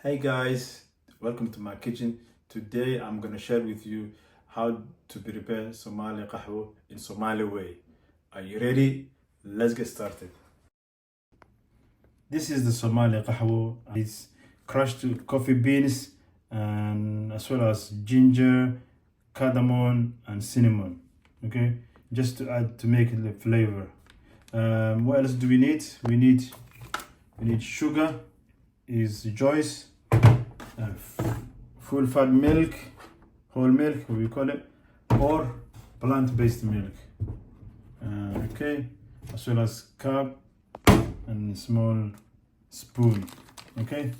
Hey guys, welcome to my kitchen. Today I'm gonna share with you how to prepare Somali qaxwo in Somali way. Are you ready? Let's get started. This is the Somali qaxwo. It's crushed coffee beans and as well as ginger, cardamom and cinnamon. Okay, just to add to make the flavor. What else do we need? We need sugar, is Joyce, full fat milk, whole milk, what we call it, or plant-based milk. Okay, as well as cup and small spoon. Okay,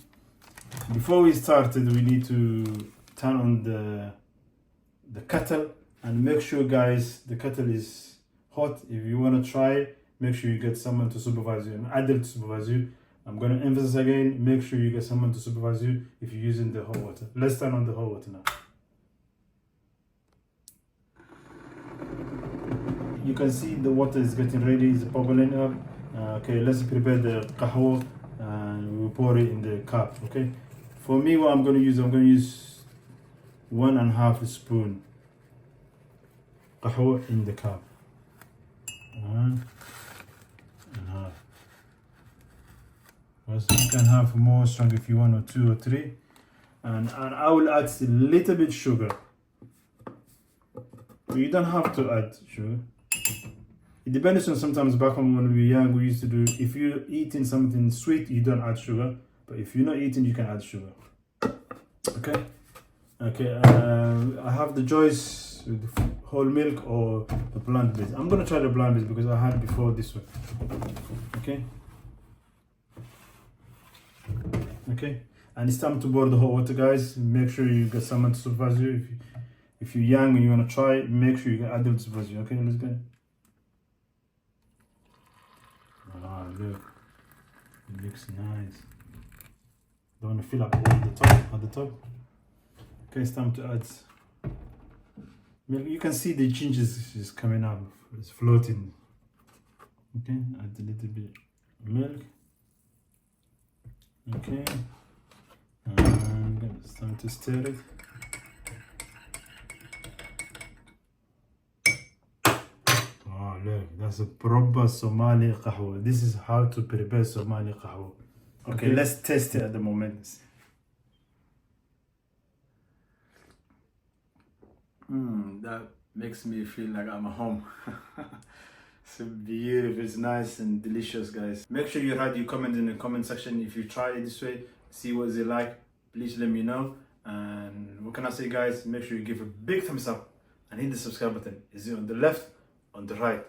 before we started, we need to turn on the kettle and make sure, guys, the kettle is hot. If you want to try, make sure you get someone to supervise you, an adult to supervise you. I'm going to emphasize again, make sure you get someone to supervise you if you're using the hot water. Let's turn on the hot water now. You can see the water is getting ready, it's bubbling up. Okay, let's prepare the qaxwo and we'll pour it in the cup. Okay, for me, what I'm going to use 1.5 spoon qaxwo in the cup. 1.5. You can have more strong if you want, or 2 or 3, and I will add a little bit sugar. You don't have to add sugar. It depends on, sometimes back home when we were young, we used to do, if you're eating something sweet, you don't add sugar, but if you're not eating, you can add sugar. Okay, I have the choice with the whole milk or the plant-based. I'm gonna try the plant-based because I had before this one. Okay, and it's time to boil the hot water, guys. Make sure you get someone to supervise you. If you're young and you want to try, make sure you get adult to supervise you. Okay, let's go. Ah, look, it looks nice. Don't want to fill up all the top. Okay, it's time to add milk. You can see the changes is coming up, it's floating. Okay, add a little bit of milk. Okay, and it's time to stir it. Oh look, that's a proper Somali qaxwo. This is how to prepare Somali qaxwo. Okay, let's taste it at the moment. That makes me feel like I'm at home. It's beautiful, it's nice and delicious, guys. Make sure you write your comment in the comment section if you try it this way, see what is it like. Please let me know. And what can I say, guys? Make sure you give a big thumbs up and hit the subscribe button. Is it on the left, on the right?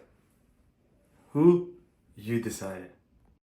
Who? You decide.